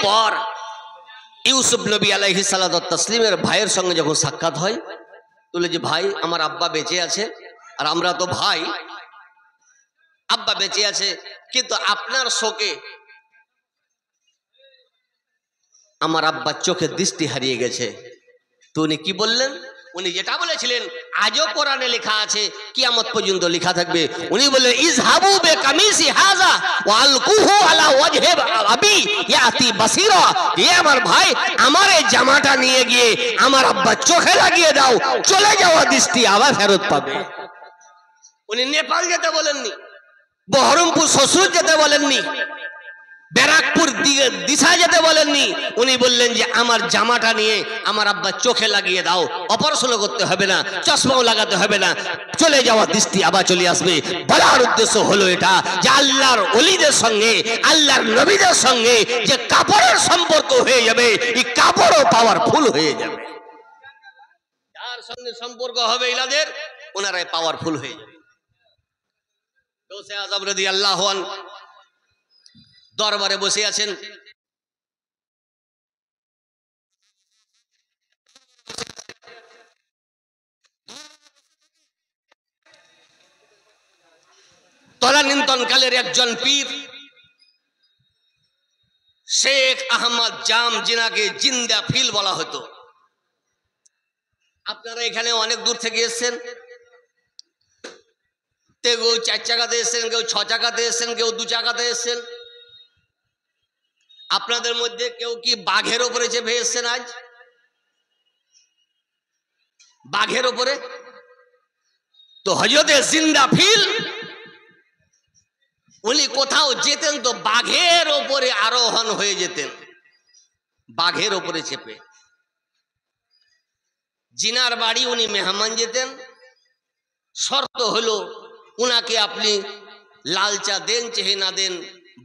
পর ইউসুফ নবী আলাইহিস সালাতু ওয়াত তাসলিমের ভাইয়ের সঙ্গে যখন সাক্ষাৎ হয়, বলে যে ভাই আমার আব্বা বেঁচে আছে, আর আমরা তো ভাই, আব্বা বেঁচে আছে কিন্তু আপনার শোকে আমার আব্বার চোখের দৃষ্টি হারিয়ে গেছে। তো উনি কি বললেন? উনি যেটা বলেছিলেন আজও কোরআনে লেখা আছে, কিয়ামত পর্যন্ত লেখা থাকবে। উনি বললেন ইযহাবু বিকামিসি হাযা ওয়া আলকুহু আলা ওয়াজহি আবি ইয়াতি বাসীরা। হে আমার ভাই, আমার এই জামাটা নিয়ে গিয়ে আমার আব্বার চোখে লাগিয়ে দাও, চলে যাওয়া দৃষ্টি আবার ফেরত পাবে। উনি নেপাল যেতে বলেননি, বহরমপুর শ্বশুর যেতে বলেননি, ব্যারাকপুর দিশা যেতে বলেননি। উনি বললেন যে আমার জামাটা নিয়ে আমার আব্বার চোখে লাগিয়ে দাও, অপারেশন করতে হবে না, চশমাও লাগাতে হবে না, চলে যাওয়া দৃষ্টি আবার চলে আসবে। বলার উদ্দেশ্য হলো এটা যে আল্লাহর ওলিদের সঙ্গে, আল্লাহর নবীদের সঙ্গে যে কাপড়ের সম্পর্ক হয়ে যাবে, এই কাপড়ও পাওয়ারফুল হয়ে যাবে। যার সঙ্গে সম্পর্ক হবে ইলাদের, ওনারাই পাওয়ারফুল হয়ে যাবে। গৌসে আযম রাদিয়াল্লাহু আনহু দরবারে বসে আছেন। তদানীন্তন কালের একজন পীর শেখ আহমদ জাম, যিনাকে জিন্দা ফিল বলা হতো। আপনারা এখানে অনেক দূর থেকে এসেছেন, কেউ 4 চাকাতে এসেছেন, কেউ 6 চাকাতে এসেছেন, কেউ 2 চাকাতে এসেছেন। আপনাদের মধ্যে কেউ কি বাঘের উপরে চেপে এসেছেন? আজ বাঘের উপরে তো হযরতে জিন্দা ফিল উনি কোথাও যেতেন তো বাঘের উপরে আরোহণ হয়ে যেতেন, বাঘের উপরে চেপে। জিনার বাড়ি উনি মেহমান যেতেন, শর্ত হলো উনাকে আপনি লাল চা দেন চেহে না দেন,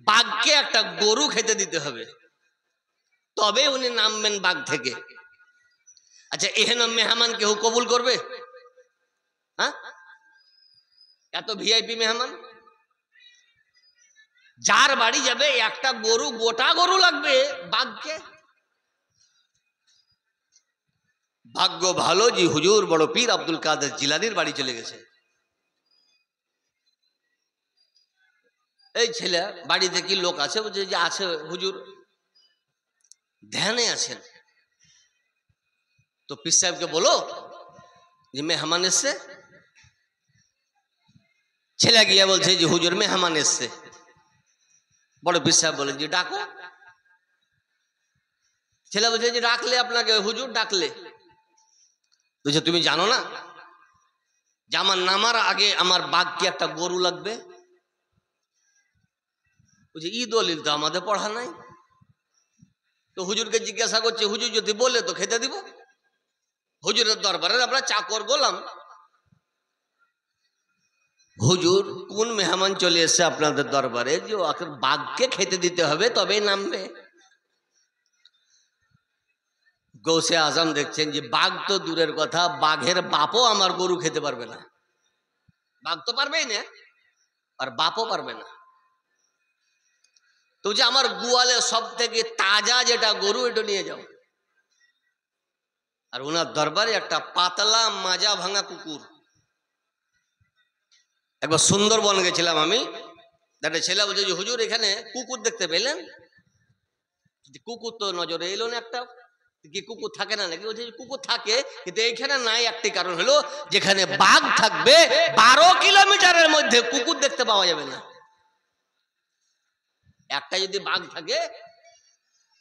বাঘকে একটা গরু খেতে দিতে হবে, তবে উনি নামবেন বাঘ থেকে। আচ্ছা, এহেন মেহমান কেউ কবুল করবে? হ্যাঁ, এত ভিআইপি মেহমান, যার বাড়ি যাবে একটা গরু, গোটা গরু লাগবে বাঘকে। ভাগ্য ভালো যে হুজুর বড় পীর আব্দুল কাদের জিলানীর বাড়ি চলে গেছে। এই ছেলে বাড়িতে কি লোক আছে? বলছে যে আছে হুজুর, ধ্যানে আছেন। তো পীর সাহেবকে বলো যে মেহমান এসছে। ছেলে গিয়ে বলছে যে হুজুর মেহমান এসছে। বড় পীর সাহেব বলেন যে ডাকো। ছেলে বলছে যে ডাকলে আপনাকে হুজুর, ডাকলে। বলছে তুমি জানো না যে আমার নামার আগে আমার বাঘকে একটা গরু লাগবে? বলছে ই দলিল তো আমাদের পড়া নাই। তো হুজুরকে জিজ্ঞাসা করছে, হুজুর যদি বলে তো খেতে দিব। হুজুরের দরবারে আমরা চাকর গোলাম। হুজুর কোন মেহমান চলে এসছে আপনাদের দরবারে যে বাঘকে খেতে দিতে হবে তবেই নামবে? গৌসে আজম দেখছেন যে বাঘ তো দূরের কথা, বাঘের বাপও আমার গরু খেতে পারবে না। বাঘ তো পারবেই না, আর বাপও পারবে না। তো যে আমার গোয়ালে সব থেকে তাজা যেটা গরু, এটা নিয়ে যাও। আর ওনার দরবারে একটা পাতলা মাজা ভাঙা কুকুর। একবার সুন্দরবন গেছিলাম আমি, একটা ছেলে বলছে যে হুজুর এখানে কুকুর দেখতে পেলেন? কুকুর তো নজরে এলো না একটা। কি কুকুর থাকে না নাকি? বলছে কুকুর থাকে, কিন্তু এইখানে নাই। একটি কারণ হলো যেখানে বাঘ থাকবে 12 কিলোমিটারের মধ্যে কুকুর দেখতে পাওয়া যাবে না। একটা যদি বাঘ থাকে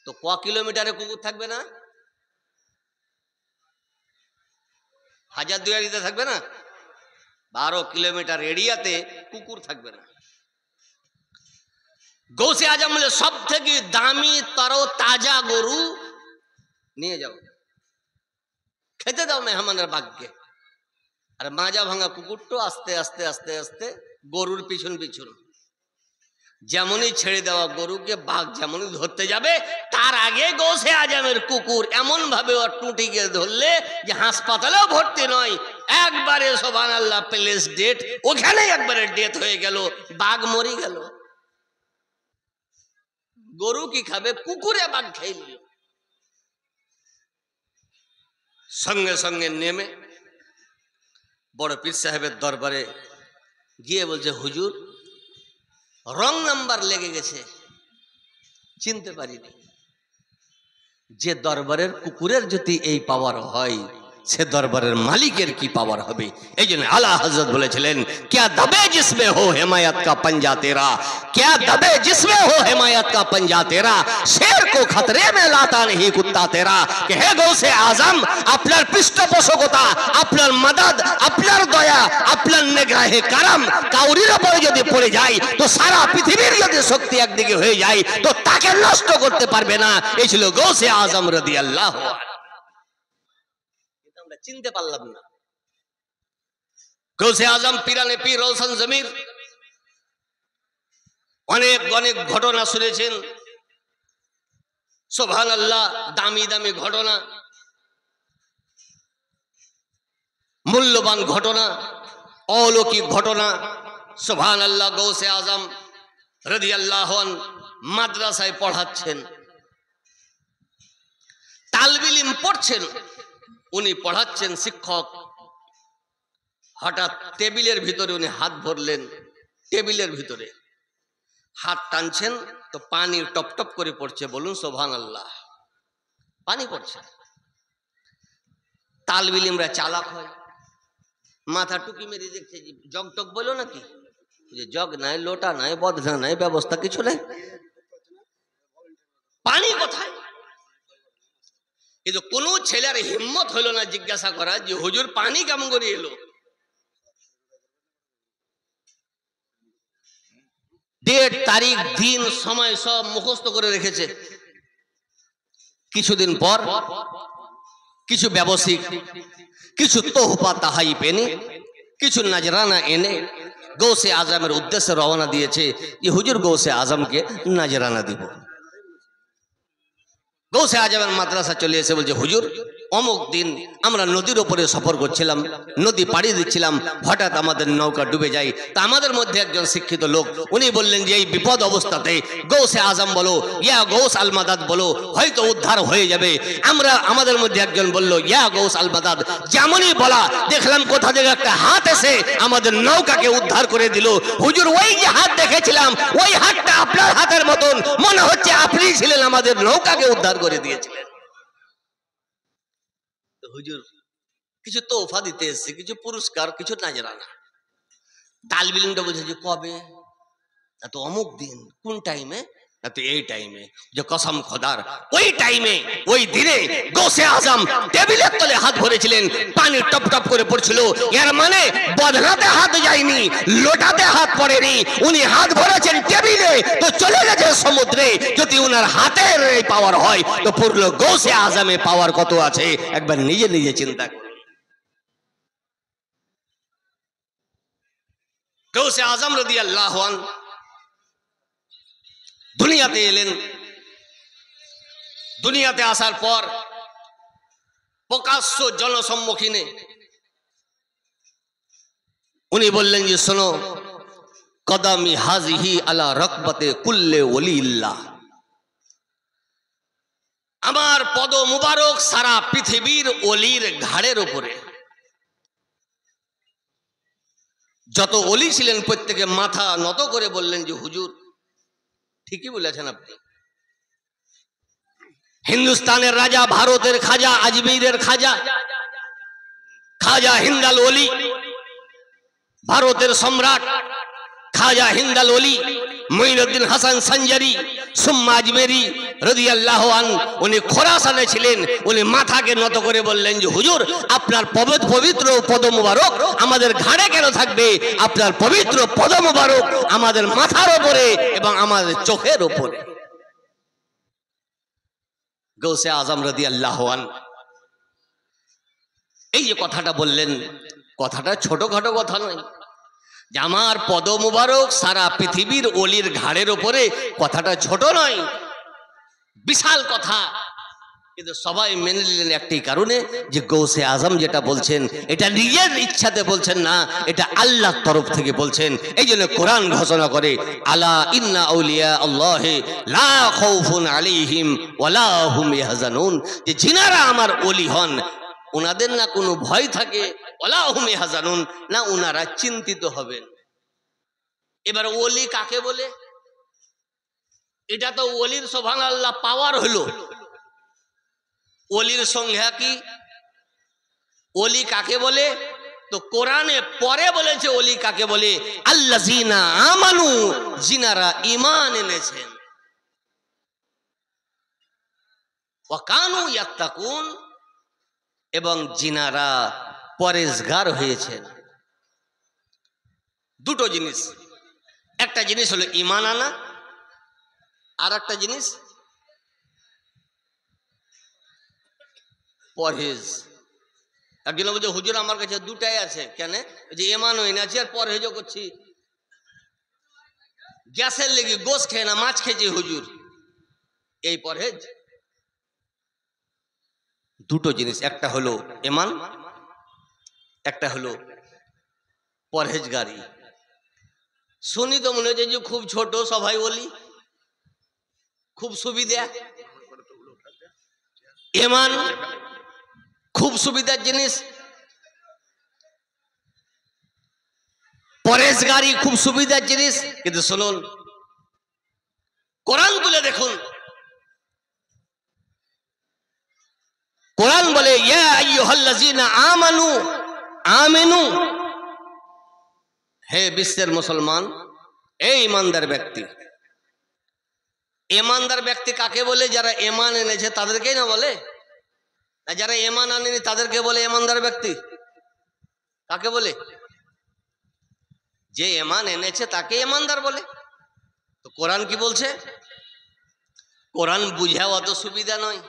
তো ক কিলোমিটারে কুকুর থাকবে না? 1000-2000 থাকবে না? 12 কিলোমিটার এরিয়াতে কুকুর থাকবে না। গৌসে আজম বলে সব থেকে দামি তরো তাজা গরু নিয়ে যাও, খেতে দাও মেহমানের বাঘকে। আর মাজা ভাঙা কুকুরটা আস্তে আস্তে আস্তে আস্তে গরুর পিছন পিছন। যেমনই ছেড়ে দেওয়া গরুকে বাঘ যেমনই ধরতে যাবে, তার আগে গৌসে আজমের কুকুর এমন ভাবে ওর টুটিকে ধরলে যে হাসপাতালেও ভর্তি নয়, একবারে সুবহানাল্লাহ প্লেস ডেট, ওখানেই একবারে ডেথ হয়ে গেল, বাঘ মরে গেল। গরু কি খাবে, কুকুরে বাঘ খেয়ে নিল। সঙ্গে সঙ্গে নেমে বড় পীর সাহেবের দরবারে গিয়ে বলছে, হুজুর রং নাম্বার লেগে গেছে, চিনতে পারিনি। যে দরবারের কুকুরের যদি এই পাওয়ার হয়, সে দরবারের মালিকের কি পাওয়ার হবে। এই জন্য আলা হযরত বলেছিলেন, क्या दबे जिसमें हो हिमायत का पंजा तेरा, क्या दबे जिसमें हो हिमायत का पंजा तेरा, शेर को खतरे में लाता नहीं कुत्ता तेरा। कि हे गौसे आजम, আপনার পৃষ্ঠপোষকতা, আপনার মদদ, আপনার দয়া, আপনার নিগাহে কারাম কাউরির উপরে যদি পড়ে যায়, তো সারা পৃথিবীর যদি শক্তি একদিকে হয়ে যায়, তো তাকে নষ্ট করতে পারবে না। এই ছিল গৌসে আজম রাদিয়াল্লাহু আনহু। আমরা চিনতে পারলাম না। গৌসে আজম পিরানে পীর রওশন জমির অনেক অনেক ঘটনা শুনেছেন। সুবহানাল্লাহ, দামি দামি ঘটনা, মূল্যবান ঘটনা, অলৌকিক ঘটনা। সুবহানাল্লাহ, গৌসে আজম রাদিয়াল্লাহু আনহু মাদ্রাসায় পড়াচ্ছেন, তালবিল ইলম পড়ছেন, উনি পড়াচ্ছেন শিক্ষক। হঠাৎ টেবিলের ভিতরে উনি হাত ভরলেন, টেবিলের ভিতরে হাত টানছেন তো পানি টপ টপ করে পড়ছে। বলুন সুবহানাল্লাহ, পানি পড়ছে। তালবিল ইলমরা চালাক হয়, মাথা টুকি মেরে দেখছে, জগ টক বলো নাকি, যে জগ নাই, লোটা নাই, বদনা নাই, ব্যবস্থা কিছু নাই, পানি কোথায়। কিন্তু কোন ছেলের হিম্মত হইল না জিজ্ঞাসা করা যে হুজুর পানি কেমন করে এলো। ডেট, তারিখ, দিন, সময় সব মুখস্থ করে রেখেছে। কিছুদিন পর কিছু ব্যবসায়িক কিছু তোহফা তাহাইফ এনে, কিছু নাজরানা এনে গৌসে আজমের উদ্দেশ্যে রওনা দিয়েছে যে হুজুর গৌসে আজমকে নাজরানা দিব। গৌসে আজমের মাদ্রাসা চলে এসে বলছে, হুজুর অমুক দিন আমরা নদীর উপরে সফর করছিলাম, নদী পাড়ি দিচ্ছিলাম, হঠাৎ আমাদের নৌকা ডুবে যায়। তা আমাদের মধ্যে একজন শিক্ষিত লোক, উনি বললেন যে এই বিপদ অবস্থাতে গৌসে আজম বলো ইয়া গৌস আল মাদাদ বলো, হয়তো উদ্ধার হয়ে যাবে। আমাদের মধ্যে একজন বলল ইয়া গৌস আল মাদাদ। যেমনই বলা, দেখলাম কোথা থেকে একটা হাত এসে আমাদের নৌকাকে উদ্ধার করে দিল। হুজুর ওই যে হাত দেখেছিলাম, ওই হাতটা আপনার হাতের মতন, মনে হচ্ছে আপনি ছিলেন আমাদের নৌকাকে উদ্ধার করে দিয়েছিলেন। হুজুর কিছু তোফা দিতে এসছে, কিছু পুরস্কার, কিছু নাজরানা। তালবিল ইলমটা বুঝেছে কবে, তো অমুক দিন। কোন টাইমে? তো এই টাইমে। যে কসম খোদার, ওই টাইমে, ওই দিনে গৌসে আজম টেবিলের তলে হাত ভরেছিলেন, পানি টপ টপ করে পড়ছিল। এর মানে বদনাতে হাত যায়নি, লোটাতে হাত পড়েনি, উনি হাত ভরেছেন টেবিলে, তো চলে গেছে সমুদ্রে। যদি উনার হাতের এই পাওয়ার হয়, তো পুরো গৌসে আজমে পাওয়ার কত আছে একবার নিজে নিজে চিন্তা করুন। গৌসে আজম রাদিয়াল্লাহু আনহু দুনিয়াতে এলেন। দুনিয়াতে আসার পর প্রকাশ্য জনসম্মুখীনে উনি বললেন যে শোনো, কদামি হাজিহি আলা রকবতে কুল্লে ওলিল্লাহ, আমার পদ মুবারক সারা পৃথিবীর ওলির ঘাড়ের উপরে। যত ওলি ছিলেন প্রত্যেকে মাথা নত করে বললেন যে হুজুর ঠিকই বলেছেন আপনি। হিন্দুস্তানের রাজা, ভারতের খাজা, আজমিরের খাজা, খাজা হিন্দাল ওলি, ভারতের সম্রাট খাজা হিন্দাল ওলি মুঈনুদ্দিন হাসান সঞ্জারি সুম্মা আজমেরি রাদিয়াল্লাহু আনহু, উনি খোরাসানে ছিলেন। উনি মাথাকে নত করে বললেন যে হুজুর আপনার পবিত্র পদ মুবারক আমাদের ঘাড়ে কেন থাকবে? আপনার পবিত্র পদ মুবারক আমাদের মাথার উপরে এবং আমাদের চোখের উপরে। গৌসে আজম রাদিয়াল্লাহু আনহু এই যে কথাটা বললেন, কথাটা ছোটখাটো কথা নয়। যে আমার পদ মুবারক সারা পৃথিবীর ওলির ঘাড়ের উপরে, কথাটা ছোট নয়, বিশাল কথা। কিন্তু সবাই মেনে নিলেন একটি কারণে যে গৌসে আজম যেটা বলছেন এটা নিজের ইচ্ছাতে বলছেন না, এটা আল্লাহর তরফ থেকে বলছেন। এই জন্য কোরআন ঘোষণা করে আলা ইন্না আউলিয়া আল্লাহি লা খাউফুন আলাইহিম ওয়ালা হুম ইয়াহজানুন, যে যিনারা আমার ওলি হন ওনাদের না কোনো ভয় থাকে, ওয়ালা হুম ইয়াহজানুন, না ওনারা চিন্তিত হবেন। এবার ওলি কাকে বলে? এটা তো ওলির সুবহানাল্লাহ পাওয়ার হলো। ওলির সংজ্ঞা কি? ওলি কাকে বলে? তো কোরআনে পরে বলেছে ওলি কাকে বলে, আল্লাযিনা আমানু, যিনারা ঈমান এনেছেন, ওয়া কানু ইয়াত্তাকুন, এবং যিনারা পরেজগার হয়েছেন। দুটো জিনিস, একটা জিনিস হলো ঈমান আনা, আর একটা জিনিস পরহেজ। একজন বলছে হুজুর আমার কাছে দুটাই আছে। কেন? যে ঈমানও এনেছি আর পরহেজও করছি। গ্যাসের লেগে গোশ খেয়ে না, মাছ খেয়েছি হুজুর, এই পরহেজ? দুটো জিনিস, একটা হলো ঈমান, একটা হলো পরহেজগারি। শুনি তো মনে হচ্ছে যে খুব ছোট, সবাই বলি খুব সুবিধা। ঈমান খুব সুবিধার জিনিস, পরহেজগারি খুব সুবিধার জিনিস। কিন্তু শুনুন, কোরআন তুলে দেখুন, কোরআন বলে ইয়া আইয়ুহাল্লাযিনা আমানু, আমিনু, হে বিশ্বের মুসলমান, এই ইমানদার ব্যক্তি। ইমানদার ব্যক্তি কাকে বলে? যারা ঈমান এনেছে তাদেরকেই না বলে? আর যারা ঈমান আনেনি তাদেরকে বলে ইমানদার ব্যক্তি? কাকে বলে? যে ঈমান এনেছে তাকে ইমানদার বলে। তো কোরআন কি বলছে? কোরআন বুঝা অত সুবিধা নয়।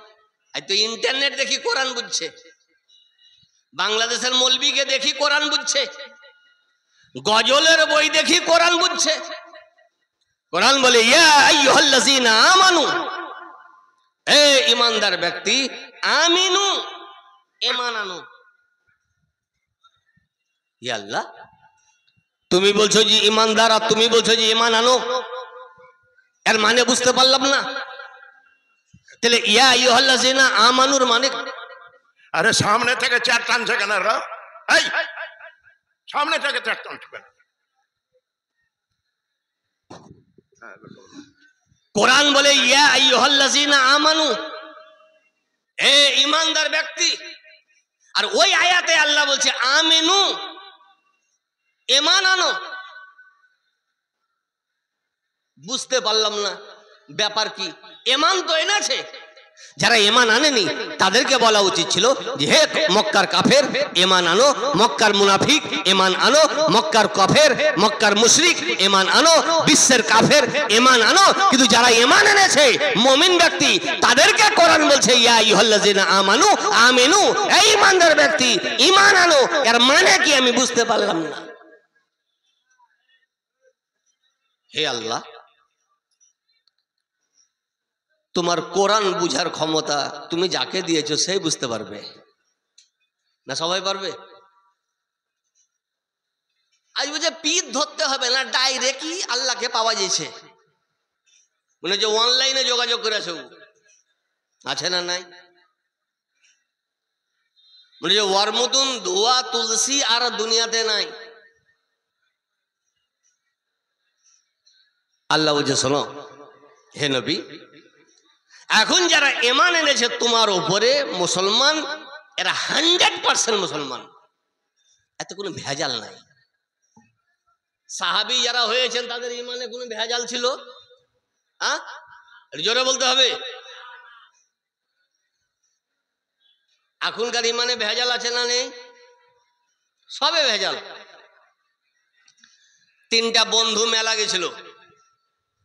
আজ তো ইন্টারনেট দেখি কোরআন বুঝছে, বাংলাদেশের মৌলবীকে দেখি কোরআন বুঝছে, গজলের বই দেখি কোরআন বুঝছে। কোরআন বলে ইয়া আইয়ুহাল্লাযিনা আমানু, হে ইমানদার ব্যক্তি, আমিনু, ঈমান আনো। ইয়া আল্লাহ, তুমি বলছো যে ইমানদার আর তুমি বলছো যে ঈমান আনো, এর মানে বুঝতে পারলাম না। তাহলে ইয়া আইয়ুহাল্লাযিনা আমানুর মানে? আরে সামনে থেকে চার টানছে কেন? এই সামনে থেকে চার টানছে কেন? কোরআন বলে ইয়া আইয়ুহাল্লাযিনা আমানু, হে ইমানদার ব্যক্তি। আর ওই আয়াতে আল্লাহ বলছে আমিনু, ঈমান আনো। বুঝতে পারলাম না ব্যাপার কি। ঈমান তো এনেছে, যারা ঈমান আনেনি তাদেরকে বলা উচিত ছিল যে হে মক্কার কাফের ঈমান আনো, মক্কার মুনাফিক ঈমান আনো, মক্কার কাফের, মক্কার মুশরিক ঈমান আনো, বিশ্বের কাফের ঈমান আনো। কিন্তু যারা ঈমান এনেছে মুমিন ব্যক্তি, তাদেরকে কোরআন বলছে ইয়া আইয়ুহাল্লাযিনা আমানু, আমিনু, এই ঈমানদার ব্যক্তি ঈমান আনো। এর মানে কি আমি বুঝতে পারলাম না। হে আল্লাহ, তোমার কোরআন বুঝার ক্ষমতা তুমি যাকে দিয়েছো সেই বুঝতে পারবে না? সবাই পারবে? আজ বুঝে পিঠ ধরতে হবে না, ডাইরেক্টই আল্লাহকে পাওয়া যাচ্ছে। মনে যে অনলাইনে যোগাযোগ করেছ, আছে না নাই? মনে যে ওর মতন ধোয়া তুলসী আর দুনিয়াতে নাই। আল্লাহ বুঝে শোনো, হে নবী, এখন যারা ঈমান এনেছে তোমার উপরে মুসলমান, এরা 100% মুসলমান, এত কোনো ভেজাল নাই। সাহাবী যারা হয়েছেন তাদের ঈমানে কোনো ভেজাল ছিল? হ্যাঁ, জোরে বলতে হবে। এখনকার ঈমানে ভেজাল আছে না নেই? সবে ভেজাল। তিনটা বন্ধু মেলা গেছিল,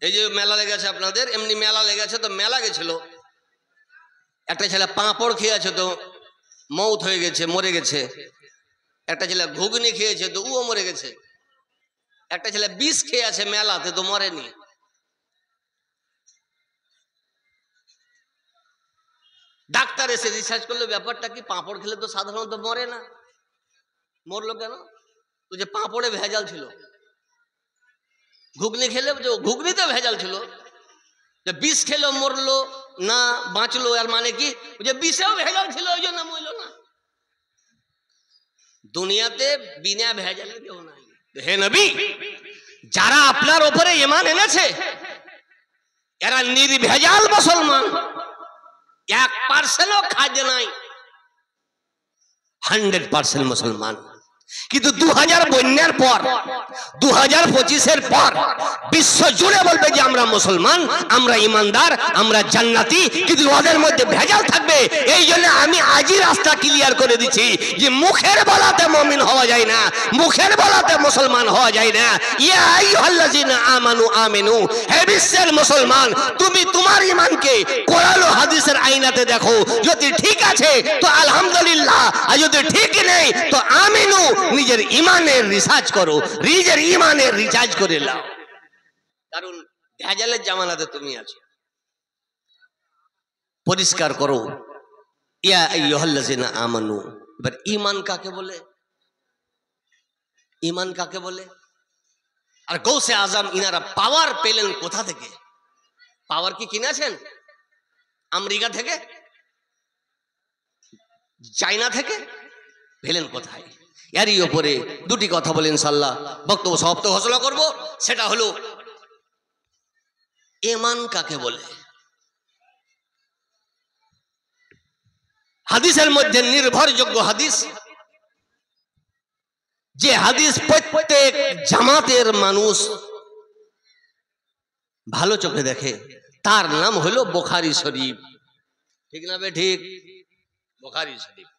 এই যে মেলা লেগেছে আপনাদের, এমনি মেলা লেগেছে, তো মেলা গেছিল। একটা ছেলে পাঁপড় খেয়েছে তো মৌত হয়ে গেছে, মরে গেছে। একটা ছেলে ঘুগনি খেয়েছে তো ও মরে গেছে। একটা ছেলে বিষ খেয়ে আছে মেলাতে, তো মরেনি। ডাক্তার এসে রিসার্চ করলো ব্যাপারটা কি, পাঁপড় খেলে তো সাধারণত মরে না, মরলো কেন? তো যে পাঁপড়ে ভেজাল ছিল, ঘুগনি খেলে ঘুগনিতে ভেজাল ছিল, যে বিষ খেলো মরলো না বাঁচলো, আর মানে কি যে বিষেও ভেজাল ছিল ওই জন্য মরলো না। দুনিয়াতে বিনা ভেজালে কেউ নাই। হে নবী, যারা আপনার ওপরে ঈমান এনেছে এরা নির্ভেজাল মুসলমান, 1% খাদ্য নাই, 100% মুসলমান। কিন্তু 2000 বন্যার পর, 2025-এর পর বিশ্ব জুড়ে বলবে যে আমরা মুসলমান, আমরা ইমানদার, আমরা জান্নাতি, কিন্তু ওদের মধ্যে ভেজাল থাকবে। এই জন্য আমি আজই রাস্তা ক্লিয়ার করে দিচ্ছি যে মুখের বলাতে মুমিন হওয়া যায় না, মুখের বলাতে মুসলমান হওয়া যায় না। ইয়া আইয়ুহাল্লাযিনা আমানু আমিনু, হে বিশ্বের মুসলমান, তুমি তোমার ঈমানকে কোরআন ও হাদিসের আইনাতে দেখো, যদি ঠিক আছে তো আলহামদুলিল্লাহ, আর যদি ঠিক নেই তো আমিনু, নিজের ঈমানের রিসার্চ করো, নিজের ঈমানের রিচার্জ করে নাও, কারণ ভেজালের জামানাতে তুমি আছো। পরিষ্কার করো। ইয়া আইয়ুহাল্লাযিনা আমানু। এবার ঈমান কাকে বলে? ঈমান কাকে বলে? আর গৌসে আজম ইনারা পাওয়ার পেলেন কোথা থেকে? পাওয়ার কি কিনেছেন আমেরিকা থেকে, চায়না থেকে? পেলেন কোথায়? এরই ওপরে দুটি কথা বলে ইনশাআল্লাহ বক্তব্য সমাপ্ত ঘোষণা করব। সেটা হলো ঈমান কাকে বলে। হাদিসের মধ্যে নির্ভরযোগ্য হাদিস, যে হাদিস প্রত্যেক জামাতের মানুষ ভালো চোখে দেখে, তার নাম হলো বুখারী শরীফ। ঠিক না বে ঠিক? বুখারী শরীফ।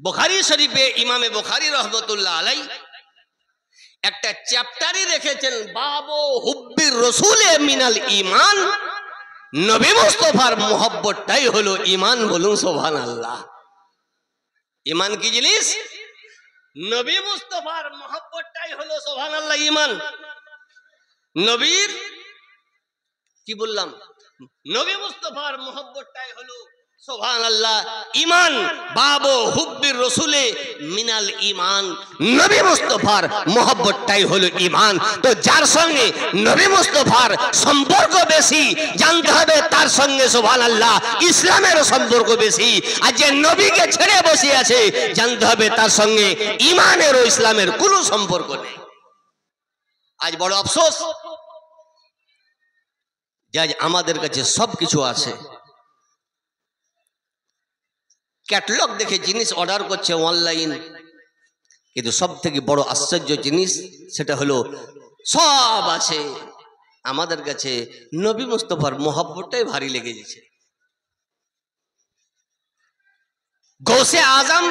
বুখারী শরীফে ইমামে বুখারী রহমতুল্লাহ আলাইহি একটা চ্যাপ্টারই রেখেছেন, বাবু হুব্বির রাসূলে মিনাল ঈমান, নবী মুস্তাফার মুহাব্বতটাই হলো ঈমান। বলুন সুবহানাল্লাহ। ঈমান কি জিনিস? নবী মুস্তাফার মুহাব্বতটাই হলো সুবহানাল্লাহ ঈমান। নবীর কি বললাম? নবী মুস্তাফার মুহাব্বতটাই হলো সুবহানাল্লাহ ঈমান। বাবু হুব্বির রাসূলে মিনাল ঈমান, নবী মুস্তাফার মুহাব্বতটাই হলো ঈমান। তো যার সঙ্গে নবী মুস্তাফার সম্পর্ক বেশি, জানতে হবে তার সঙ্গে সুবহানাল্লাহ ইসলামেরও সম্পর্ক বেশি। আর যে নবীকে ছেড়ে বসে আছে, জানতে হবে তার সঙ্গে ঈমানের ও ইসলামের কোনো সম্পর্ক নেই। আজ বড় আফসোস যে আজ আমাদের কাছে সবকিছু আছে, ক্যাটালগ দেখে জিনিস অর্ডার করছে অনলাইন, কিন্তু সব থেকে বড় আশ্চর্য জিনিস সেটা হলো সব আছে, আমাদের কাছে নবী মুস্তাফার মোহাব্বতটাই ভারী লেগে গেছে। গৌসে আজম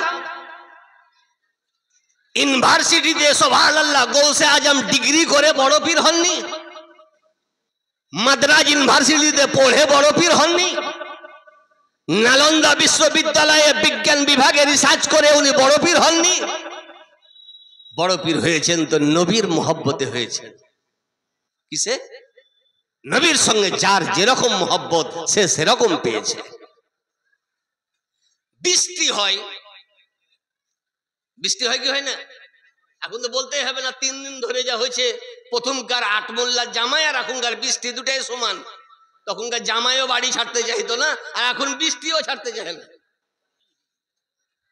ইউনিভার্সিটিতে সুবহানাল্লাহ গৌসে আজম ডিগ্রি করে বড় পীর হননি, মাদ্রাজ ইউনিভার্সিটিতে পড়ে বড় পীর হননি, নালন্দা বিশ্ববিদ্যালয়ে বিজ্ঞান বিভাগে রিসার্চ করে উনি বড় পীর হননি। বড় পীর হয়েছেন তো নবীর মোহব্বতে হয়েছেন। কিসে? নবীর সঙ্গে যার যেরকম মোহব্বত সে সেরকম পেয়েছে। বৃষ্টি হয়, বৃষ্টি হয় কি হয় না? এখন তো বলতেই হবে না, 3 দিন ধরে যা হয়েছে, প্রথমকার 8 মোল্লার জামাই আর এখনকার বৃষ্টি দুটাই সমান। তখনকার জামাইও বাড়ি ছাড়তে চাইতো না, আর এখন বৃষ্টিও ছাড়তে চায় না,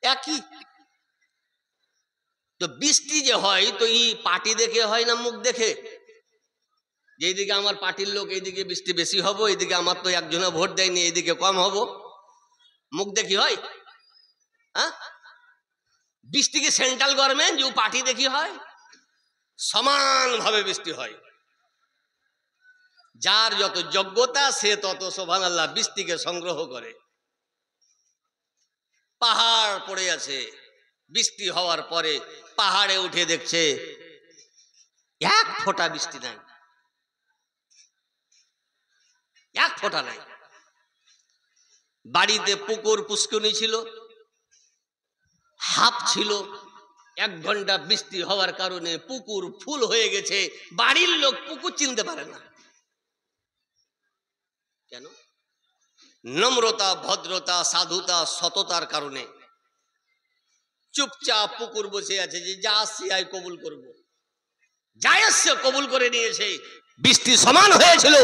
একই। তো বৃষ্টি যে হয় তো এই পার্টি দেখে হয় না মুখ দেখে? যেদিকে আমার পার্টির লোক এইদিকে বৃষ্টি বেশি হবো, এইদিকে আমার তো একজনে ভোট দেয়নি এইদিকে কম হবো, মুখ দেখি হয়? হ্যাঁ, বৃষ্টি কি সেন্ট্রাল গভর্নমেন্ট যে পার্টি দেখি হয়? সমানভাবে বৃষ্টি হয়। যার যত যোগ্যতা সে তত সুবহানাল্লাহ বৃষ্টিকে সংগ্রহ করে। পাহাড় পড়ে আছে, বৃষ্টি হওয়ার পরে পাহাড়ে উঠে দেখছে 1 ফোঁটা বৃষ্টি নাই, 1 ফোঁটা নাই। বাড়িতে পুকুর পুষ্করণী ছিল, হাফ ছিল, 1 ঘন্টা বৃষ্টি হওয়ার কারণে পুকুর ফুল হয়ে গেছে। বাড়ির লোক পুকুর চিনতে পারে না। কেন? নম্রতা, ভদ্রতা, সাধুতা, সততার কারণে চুপচাপ পুকুর বসে আছে যে যা আসছি আয় কবুল করব। যাই আসছে কবুল করে নিয়েছে। বৃষ্টি সমান হয়েছিল,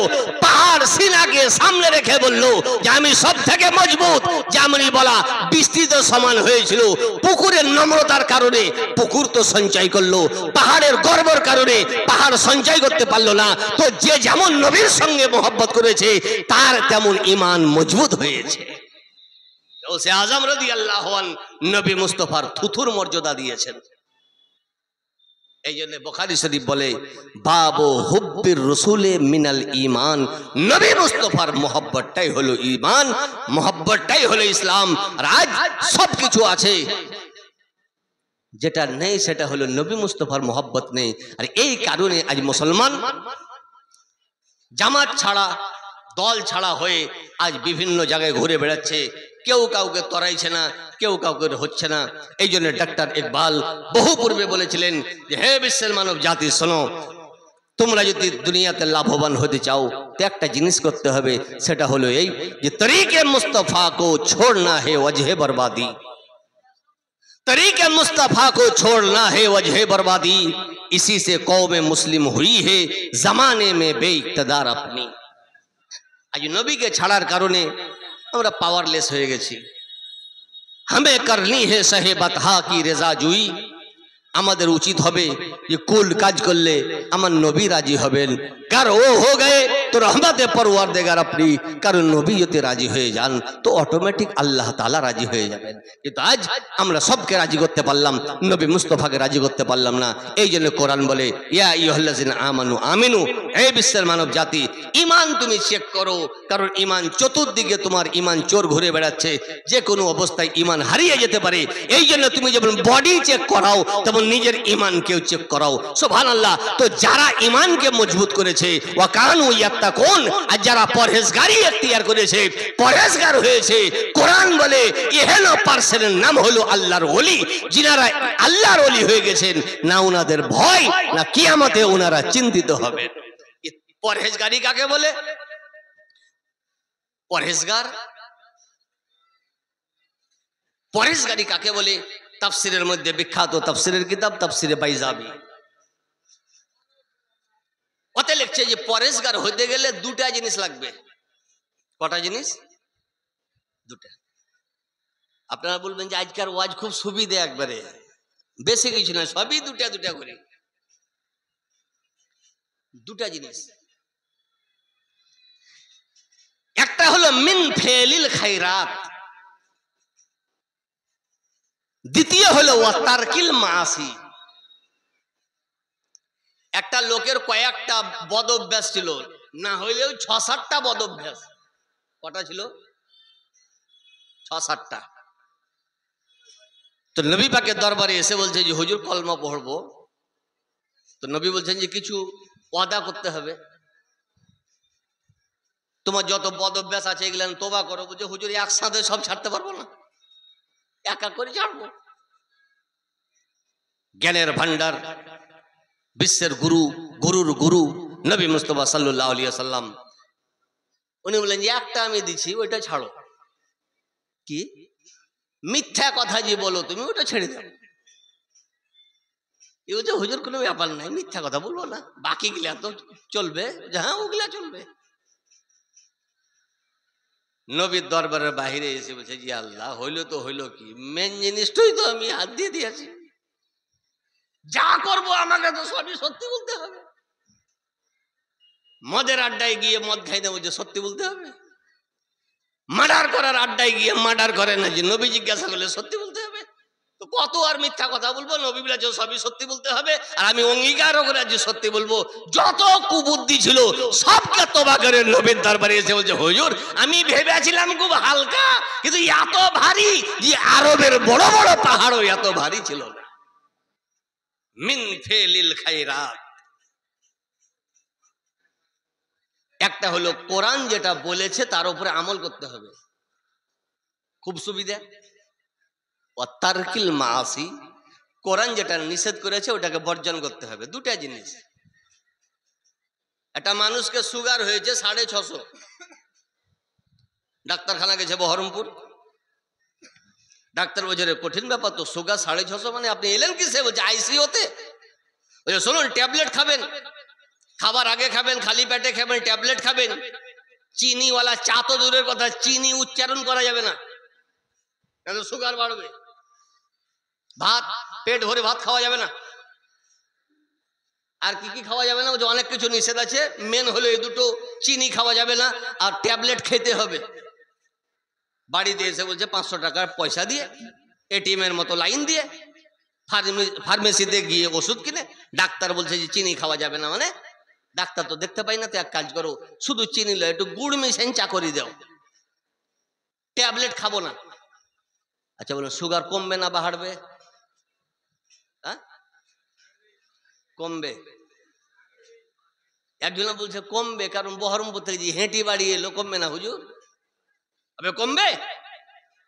পাহাড় সিনাকে সামনে রেখে বলল যে আমি সব থেকে মজবুত। যেমনই বলা বৃষ্টি তো সমান হয়েছিল, পুকুরের নম্রতার কারণে পুকুর তো সঞ্চয় করলো, পাহাড়ের গর্বের কারণে পাহাড় সঞ্চয় করতে পারলো না। তো যে যেমন নবীর সঙ্গে মোহব্বত করেছে তার তেমন ঈমান মজবুত হয়েছে। গাউসে আজম রাদিয়াল্লাহু আনহু নবী মুস্তাফার থুথুর মর্যাদা দিয়েছেন। এই জন্য বুখারী শরীফ বলে বাবু হুব্বির রাসূলে মিনাল ঈমান, নবী মুস্তাফার মোহব্বতটাই হলো ঈমান, মোহব্বতটাই হলো ইসলাম। আর আজ সবকিছু আছে, যেটা নেই সেটা হলো নবী মুস্তাফার মোহব্বত নেই। আর এই কারণে আজ মুসলমান জামাত ছাড়া, দল ছাড়া হয়ে আজ বিভিন্ন জায়গায় ঘুরে বেড়াচ্ছে। কেউ কাউকে তরাইছে না, কেউ কাউকে হচ্ছে না। এই জন্য ডাক্তার ইকবাল বহু পূর্বে বলেছিলেন যে হে বিশ্বের মানব জাতি, শোনো, তোমরা যদি দুনিয়াতে লাভবান হতে চাও তো একটা জিনিস করতে হবে, সেটা হলো এই যে তরিকে মুস্তাফা কো ছোড়না হে ওয়াজহে বরবাদি, तरीके मुस्तफ़ा को छोड़ना है वजह बर्बादी, इसी से कौम मुस्लिम हुई है जमाने में बेइक्तदार अपनी। आज नबी के छाड़ार कारणे আমরা পাওয়ারলেস হয়ে গেছি। हमें करनी है सहे बतहा की रेजा जुई, আমাদের উচিত হবে যে কুল কাজ করলে আমার নবী রাজি হবেন। কার ও হো গয়ে তো রহমতে পরওয়ারদিগার আপনি, কারণ নবী যদি রাজি হয়ে যান তো অটোমেটিক আল্লাহ তাআলা রাজি হয়ে যাবেন। কিন্তু আজ আমরা সবকে রাজি করতে পারলাম, নবী মুস্তাফাকে রাজি করতে পারলাম না। এই জন্য কোরআন বলে ইয়া আইয়ুহাল্লাযিনা আমানু আমিনু, হে বিশ্বের মানব জাতি ঈমান তুমি চেক করো, কারণ ঈমান চতুর্দিকে তোমার ঈমান চোর ঘুরে বেড়াচ্ছে, যে কোনো অবস্থায় ঈমান হারিয়ে যেতে পারে। এই জন্য তুমি যেমন বডি চেক করাও তেমন নিজের ঈমানকেও চেক করাও। সুবহানাল্লাহ। তো যারা ঈমানকে মজবুত করেছে ওয়া কানু ইয়াত্তাকুন, আর যারা পরহেজগারি এখতিয়ার করেছে, পরহেজগার হয়েছে, কোরআন বলে এহেন পার্সনের নাম হলো আল্লাহর ওলি। যিনারা আল্লাহর ওলি হয়ে গেছেন, না ওনাদের ভয় না কিয়ামতে ওনারা চিন্তিত হবেন। পরহেজগারি কাকে বলে? পরহেজগার, পরহেজগারি কাকে বলে? তাফসিরের মধ্যে বিখ্যাত তাফসিরের কিতাব তাফসিরে বাইজাবি, ওতে লিখছে যে পরহেজগার হতে গেলে দুটা জিনিস লাগবে। কটা জিনিস? দুটা। আপনারা বলবেন যে আজকাল ওয়াজ খুব সুবিধে, একবারে বেশি কিছু না, সবই দুটা দুটা করে। দুটা জিনিস, একটা হলো মিন ফেলিল খায়রাত, দ্বিতীয় হলো ওয়া তারকিল মাসি। একটা লোকের কয়েকটা বদ অভ্যাস ছিল, না হইলেও ৬-৭টা বদ অভ্যাস। কটা ছিল? ৬-৭টা। তো নবী পাকের দরবারে এসে বলছে যে হুজুর কলমা পড়বো। তো নবী বলছেন যে কিছু ওয়াদা করতে হবে, তোমার যত বদ অভ্যাস আছে এগুলো তোবা করো। বলছে হুজুর একসাথে সব ছাড়তে পারবো না, একা করে ছাড়বো। জ্ঞানের ভান্ডার, বিশ্বের গুরু, গুরুর গুরু নবী মুস্তাফা সাল্লাল্লাহু আলাইহি ওয়াসাল্লাম, উনি বললেন যে একটা আমি দিচ্ছি, ওইটা ছাড়ো। কি? মিথ্যা কথা যে বলো তুমি, ওটা ছেড়ে দাও। এই যে হুজুর কোনো ব্যাপার নাই, মিথ্যা কথা বলবো না, বাকি গুলা তো চলবে। হ্যাঁ, ওগুলা চলবে। নবীর দরবারের বাহিরে এসে বলছে জি আল্লাহ, হইলো তো হইলো কি, মেন জিনিসটাই তো আমি হাত দিয়ে দিয়েছি, যা করবো আমাকে তো সবই সত্যি বলতে হবে। মদের আড্ডায় গিয়ে মদ খাইতে বলছে সত্যি বলতে হবে, মার্ডার করার আড্ডায় গিয়ে মার্ডার করে না, যে নবী জিজ্ঞাসা করলে সত্যি বলতে হবে। তো কত আর মিথ্যা কথা বলবো? নবী বলেছে সবই সত্যি বলতে হবে, আর আমি অঙ্গীকারও করে যে সত্যি বলবো। যত কুবুদ্ধি ছিল সবকে তোবা করে নবীর দরবারে এসে বলছে হুজুর আমি ভেবেছিলাম খুব হালকা, কিন্তু এত ভারী যে আরবের বড় বড় পাহাড়ও এত ভারী ছিল না। মিন ফেলিল খায়রাত। একটা হলো কোরআন যেটা বলেছে তার উপরে আমল করতে হবে, খুব সুবিধা। ওয়া তারকিল মাসি, কোরআন যেটা নিষেধ করেছে ওটাকে বর্জন করতে হবে। দুটা জিনিস। একটা মানুষকে সুগার হয়েছে 650, ডাক্তারখানা গেছে বহরমপুর। ডাক্তার বলছে রে কঠিন ব্যাপার তো, সুগার 650, মানে আপনি এলেন কিসে? বলছে আইসিইউতে। বলছে শুনুন, ট্যাবলেট খাবেন, খাবার আগে খাবেন, খালি পেটে খাবেন, ট্যাবলেট খাবেন। চিনিওয়ালা চা তো দূরের কথা, চিনি উচ্চারণ করা যাবে না, সুগার বাড়বে। ভাত, পেট ভরে ভাত খাওয়া যাবে না। আর কি কি খাওয়া যাবে না? অনেক কিছু নিষেধ আছে, মেন হলো এই দুটো, চিনি খাওয়া যাবে না আর ট্যাবলেট খেতে হবে। বাড়িতে এসে বলছে 500 টাকার পয়সা দিয়ে, এটিএম এর মতো লাইন দিয়ে ফার্মেসিতে গিয়ে ওষুধ কিনে। ডাক্তার বলছে যে চিনি খাওয়া যাবে না, মানে ডাক্তার তো দেখতে পাই না, তো এক কাজ করো, শুধু চিনি লয়, একটু গুড় মিশাইন চা করে দাও, ট্যাবলেট খাবো না। আচ্ছা বলুন, সুগার কমবে না বাড়বে? হ্যাঁ, কমবে। একজন বলছে কমবে, কারণ বহরমপুর থেকে যে হেঁটি বাড়ি এলো, কমবে না হুজুর? আবে কমবে?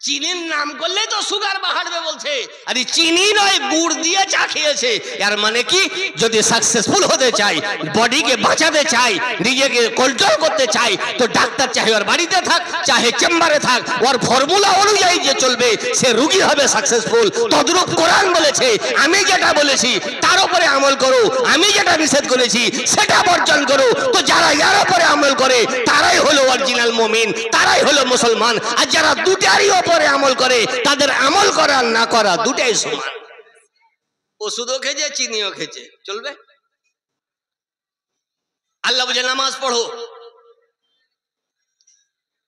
চিনির নাম করলে তো সুগার বাড়বে বলছে। আরে চিনি নয়, গুড় দিয়ে চা খেয়েছে। এর মানে কি, যদি সাকসেসফুল হতে চাই, বডিকে বাঁচাতে চাই, নিজেকে কন্ট্রোল করতে চাই, তো ডাক্তার চাহে ওর বাড়িতে থাক, চাহে চেম্বারে থাক, ওর ফর্মুলা অনুযায়ী যে চলবে সে রুগী হবে সাকসেসফুল। তদ্রূপ কোরআন বলেছে, আমি যেটা বলেছি তার উপরে আমল করো, আমি যেটা নিষেধ করেছি সেটা বর্জন করো। তো যারা এর উপরে আমল করে তারাই হলো অরিজিনাল মুমিন, তারাই হলো মুসলমান। আর যারা দুটারই উপরে আমল করে, তাদের আমল করা আর না করা দুটাই সমান। ওষুধও খেয়েছে, চিনিও খেয়েছে, চলবে? আল্লাহ বলে নামাজ পড়ো।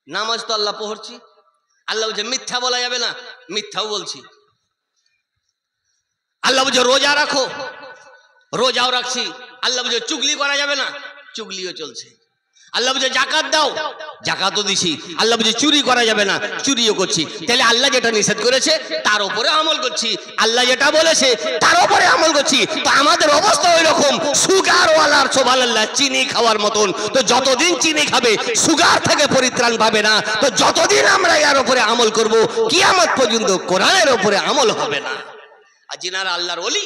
নামাজ তো আল্লাহ পড়ছি। আল্লাহ বলছে মিথ্যা বলা যাবে না, মিথ্যাও বলছি। আল্লাহ বলছে রোজা রাখো, রোজাও রাখছি। আল্লাহ বলছে চুগলি করা যাবে না, চুগলিও চলছে। আল্লাহ বলছে জাকাত দাও, জাকাতও দিছি। আল্লাহ বলছে চুরি করা যাবে না, চুরিও করছি। তাহলে আল্লাহ যেটা নিষেধ করেছে তার উপরে আমল করছি, আল্লাহ যেটা বলেছে তার উপরে আমল করছি। তো আমাদের অবস্থা ওই রকম, সুগার ওয়ালার সুবহানাল্লাহ চিনি খাওয়ার মতন। তো যতদিন চিনি খাবে সুগার থেকে পরিত্রাণ পাবে না। তো যতদিন আমরা এর উপরে আমল করব, কিয়ামত পর্যন্ত কোরআনের উপরে আমল হবে না। আর যিনারা আল্লাহর ওলি,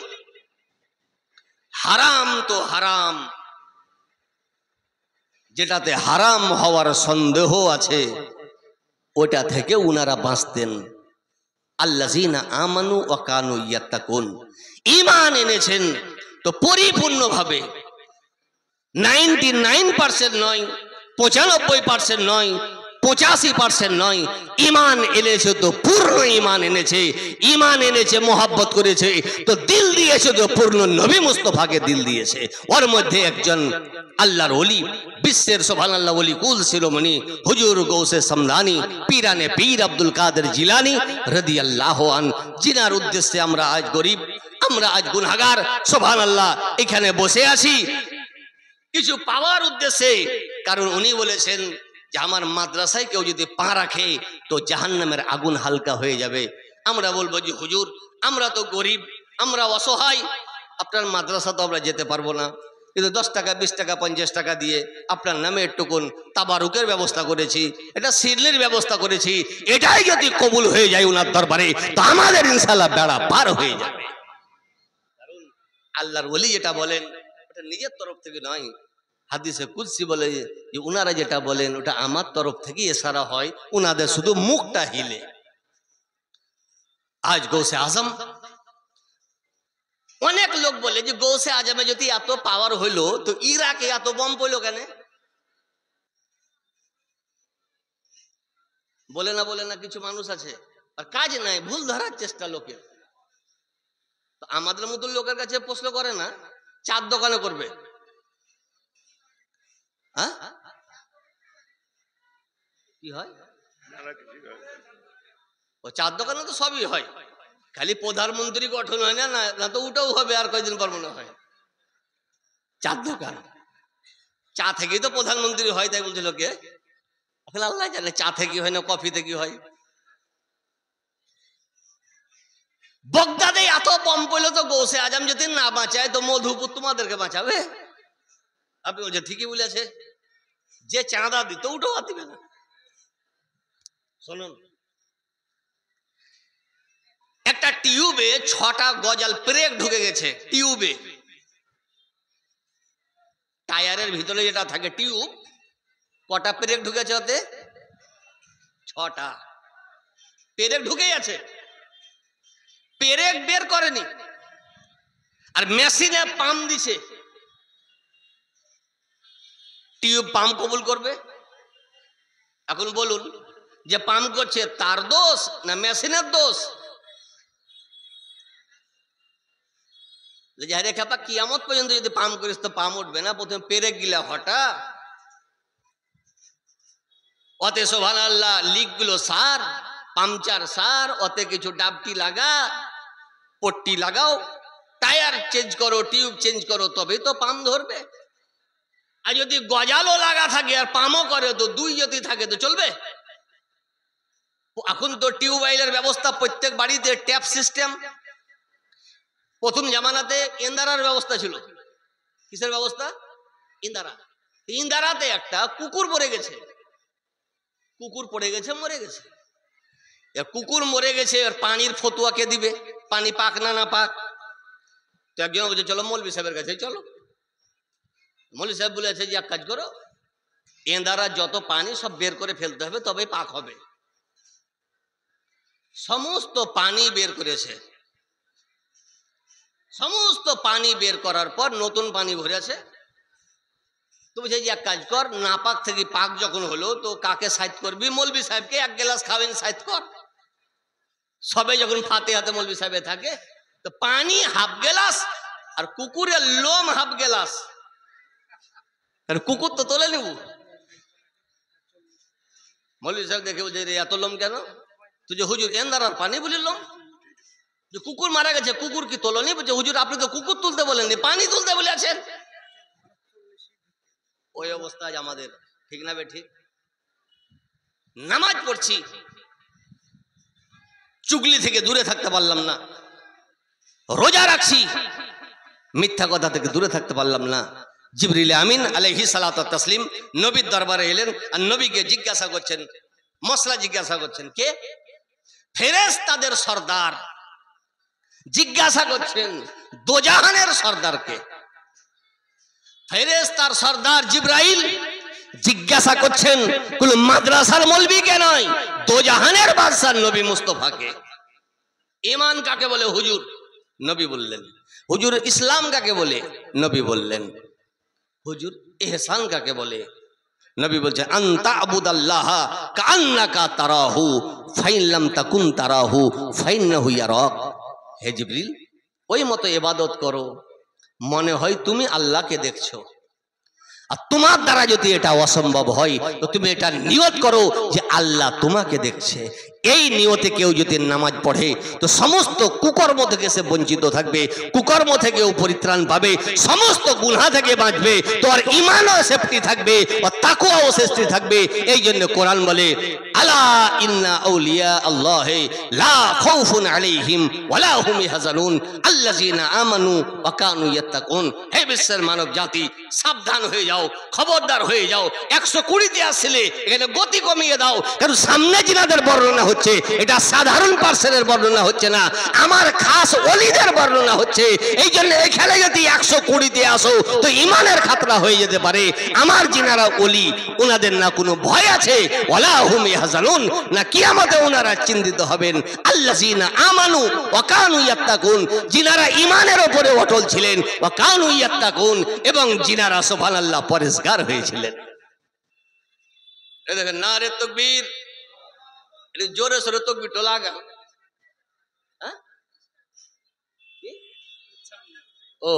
হারাম তো হারাম, যেটাতে হারাম হওয়ার সন্দেহ আছে ওটা থেকে উনারা বাঁচতেন। আল্লাযীনা আমানু ওয়া কানু ইয়াত্তাকুন, ঈমান এনেছেন তো পরিপূর্ণভাবে, 99% নয়, 95% নয়, 85% নয়, ঈমান এনেছে তো পূর্ণ ঈমান এনেছে। ঈমান এনেছে, মোহাব্বত করেছে, তো দিল দিয়েছে তো পূর্ণ নবী মুস্তাফাকে দিল দিয়েছে। ওর মধ্যে একজন আল্লাহর ওলি, বিশ্বের সুবহানাল্লাহ ওলি কুল শিরোমণি হুজুর গৌসে সমদানি পীরানে পীর আব্দুল কাদের জিলানী রাদিয়াল্লাহু আন, জিনার উদ্দেশ্যে আমরা আজ গরিব, আমরা আজ গুনাহগার, সুবহানাল্লাহ এখানে বসে আছি কিছু পাওয়ার উদ্দেশ্যে। কারণ উনি বলেছেন যে আমার মাদ্রাসায় কেউ যদি পা রাখে তো জাহান্নামের আগুন হালকা হয়ে যাবে। আমরা বলবো যে হুজুর আমরা তো গরিব, আমরা অসহায়, আপনার মাদ্রাসা তো আমরা যেতে পারবো না, কিন্তু 10 টাকা 20 টাকা 50 টাকা দিয়ে আপনার নামে একটুকুন তাবারুকের ব্যবস্থা করেছি, এটা সিরলির ব্যবস্থা করেছি, এটাই যদি কবুল হয়ে যায় উনার দরবারে তো আমাদের ইনশাআল্লাহ বেড়া পার হয়ে যাবে। কারণ আল্লাহর ওলি যেটা বলেন ওটা নিজের তরফ থেকে নয়, হাদিসে কুদসি বলে যে উনারা যেটা বলেন ওটা আমার তরফ থেকে ইশারা হয়, উনাদের শুধু মুখটা হিলে। আজ গৌসে আজম, অনেক লোক বলে যে গৌসে আজমে যদি এত পাওয়ার হইলো তো ইরাকে এত বম পড়লো কেন? বলে না কিছু মানুষ আছে, আর কাজ নাই, ভুল ধরার চেষ্টা লোকের। তো আমাদের মতো লোকের কাছে প্রশ্ন করে না, চার দোকানে করবে। হ্যাঁ কি হয়? ও চার দোকানে তো সবই হয়, খালি প্রধানমন্ত্রী গঠন হয় না, না তো ওটাও হবে আর কয়দিন পর মনে হয়। চার দোকান, চা থেকেই তো প্রধানমন্ত্রী হয়, তাই বলছে লোকে। এখন আল্লাহ জানে চা থেকে হয় না কফি থেকে হয়। বগদাদে এত বম পড়লো তো গৌসে আজম যদি না বাঁচায় তো মধুপুর তোমাদেরকে বাঁচাবে? আপনি বলছে ঠিকই বলেছে, যে চাঁদা দিত ওটাও আর দিবে না। শুনুন, একটা টিউবে 6টা গজাল ব্রেক ঢুকে গেছে টিউবে, টায়ারের ভিতরে যেটা থাকে টিউব, কটা ব্রেক ঢুকেছে ওতে? 6টা। পেরেক ঢুকেই আছে, পেরেক বের করেনি, আর মেশিনে পাম্প দিছে। টিউব পাম্প কবুল করবে? এখন বলুন, যে পাম্প করছে তার দোষ না মেশিনের দোষ? আরে খাপা, কিয়ামত পর্যন্ত যদি পাম্প করিস তো পাম্প উঠবে না, প্রথমে পেরেক গিলা হটা। অতে সুবহানাল্লাহ লিক গুলো সার, পাংচার সার, অতে কিছু ডাবটি লাগা, পট্টি লাগাও, টায়ার চেঞ্জ করো, টিউব চেঞ্জ করো, তবে তো পাম্প ধরবে। আর যদি গজালও লাগা থাকে আর পাম্পও করে, তো দুই যদি থাকে তো চলবে? এখন তো টিউবওয়েলের ব্যবস্থা প্রত্যেক বাড়িতে, ট্যাপ সিস্টেম। প্রথম জামানাতে ইন্দারার ব্যবস্থা ছিল। কিসের ব্যবস্থা? ইন্দারা। ইন্দারাতে একটা কুকুর পড়ে গেছে, কুকুর পড়ে গেছে, মরে গেছে। কুকুর মরে গেছে, আর পানির ফতুয়া কে দিবে? পানি পাক না না পাক? তো একজন বলছে চলো মৌলভী সাহেবের কাছে চলো। মৌলভী সাহেব বলেছে যে এক কাজ করো, এঁদারা যত পানি সব বের করে ফেলতে হবে, তবে পাক হবে। সমস্ত পানি বের করেছে, সমস্ত পানি বের করার পর নতুন পানি ভরেছে। তো বলছে যে এক কাজ কর, না পাক থেকে পাক যখন হলো, তো কাকে সাইড করবি? মৌলভী সাহেবকে এক গ্লাস খাবেন, সাইড কর। সবে যখন ফাতে হাতে মৌলভী সাহেবে থাকে, তো পানি হাফ গ্লাস আর কুকুরের লোম হাফ গ্লাস। আর কুকুর তো তোলে নেব। মৌলভী সাহেব দেখে বলছে রে এত লোম কেন? তুই যে হুজুর এন্দারার পানি বলি লোম, যে কুকুর মারা গেছে, কুকুর কি তোলনি? বলছে হুজুর আপনি তো কুকুর তুলতে বলেননি, পানি তুলতে বলেছেন। ওই অবস্থা আজ আমাদের, ঠিক না বে ঠিক? নামাজ পড়ছি, চুগলি থেকে দূরে থাকতে পারলাম না। রোজা রাখছি, মিথ্যা কথা থেকে দূরে থাকতে পারলাম না। জিবরিল আমিন আলাইহিস সালাতু ওয়াত তাসলিম নবীর দরবারে এলেন, আর নবীকে জিজ্ঞাসা করছেন, মশলা জিজ্ঞাসা করছেন। কে? ফেরেশতাদের সর্দার জিজ্ঞাসা করছেন দোজাহানের সর্দারকে। ফেরেশতার সর্দার জিবরাইল জিজ্ঞাসা করছেন কোন মাদ্রাসার মৌলভীকে নয়, দোজাহানের বাদশাহ নবী মুস্তাফাকে। ঈমান কাকে বলে হুজুর? নবী বললেন। হুজুর ইসলাম কাকে বলে? নবী বললেন। হুজুর ইহসান কাকে বলে? নবী বলছে আনতা আবুদাল্লাহ কান্নাকা তারাহু ফাইন লাম তাকুন তারাহু ফাইন্নাহু ইয়ারাক। হে জিবরিল, ওই মতো ইবাদত করো মনে হয় তুমি আল্লাহকে দেখছো। আর তোমার দ্বারা যদি এটা অসম্ভব হয়, তো তুমি এটা নিয়ত করো যে আল্লাহ তোমাকে দেখছে। এই নিয়তে কেউ যদি নামাজ পড়ে, তো সমস্ত কুকর্ম থেকে সে বঞ্চিত থাকবে, কুকর্ম থেকেও পরিত্রাণ পাবে, সমস্ত গুনাহ থেকে বাঁচবে, তো আর ঈমানও সেফটি থাকবে, আর তাকওয়াও সেফটি থাকবে। এই জন্য কোরআন বলে আলা ইন্না আউলিয়া আল্লাহি লা খাউফুন আলাইহিম ওয়ালা হুম ইয়াহজানুন আল্লাযিনা আমানু ওয়া কানু ইয়াত্তাকুন। হে বিশ্বের মানব জাতি, সাবধান হয়ে যাও, খবরদার হয়ে যাও। 120তে আসলে এখানে গতি কমিয়ে দাও, কারণ সামনে জিনাদের বর্ণনা হচ্ছে, এটা সাধারণ পার্সনের বর্ণনা হচ্ছে না, আমার খাস ওলিদের বর্ণনা হচ্ছে। এই জন্য এখানে যদি 120তে আসো, তো ঈমানের খাতরা হয়ে যেতে পারে। আমার জিনারা ওলি, ওনাদের না কোনো ভয় আছে, ওয়ালা হুম ইয়াহজানুন, না কিয়ামতে ওনারা চিন্তিত হবেন। আল্লাযিনা আমানু ওয়া কানু ইয়াত্তাকুন, জিনারা ঈমানের উপরে অটল ছিলেন, ওয়া কানু ইয়াত্তাকুন, এবং জিনারা সুবহানাল্লাহ পরেশগার হয়েছিলেন। এই দেখেন নারে তাকবীর, এটা জোরে সোরে তাকবীরটা লাগান। হ্যাঁ, ও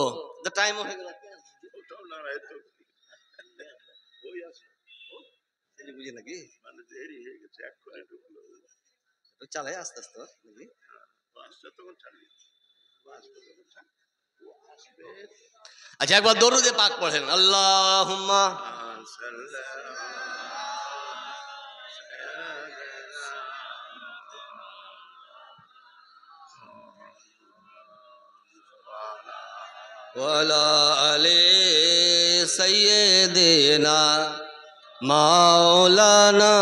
দ্য টাইম হয়ে গেল, বুঝি নাকি চালাই আস্তে আস্তে নাকি। আচ্ছা একবার দরুদে পাক পড়েন, আল্লাহুম্মা ওয়ালা আলি সাইয়্যিদিনা মাওলানা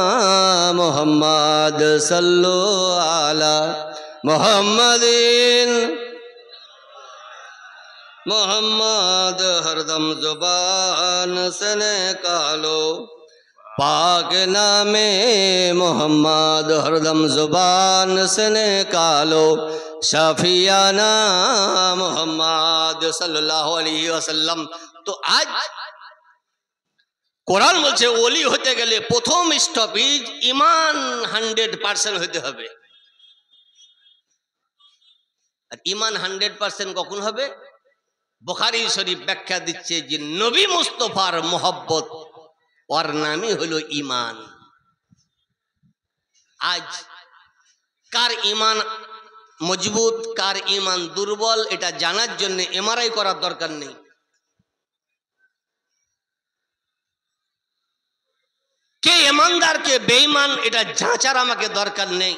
মুহাম্মদ সাল্লু আলা মুহাম্মাদিন। मोहम्मद हरदम जुबान से निकालो पाक नामे मोहम्मद हरदम जुबान से निकालो शफियाना मोहम्मद सल्लल्लाहु अलैहि वसल्लम। तो आज কোরআন বলছে ওলি হতে গেলে প্রথম স্টপেজ ঈমান 100% হতে হবে। আর ঈমান 100% কখন হবে? বুখারী শরীফ ব্যাখ্যা দিচ্ছে যে নবী মুস্তাফার মোহব্বত ওর নামই হলো ঈমান। আজ কার ঈমান মজবুত কার ঈমান দুর্বল এটা জানার জন্য এমআরআই করার দরকার নেই। কে ইমানদার কে বেঈমান এটা যাচার আমাকে দরকার নেই।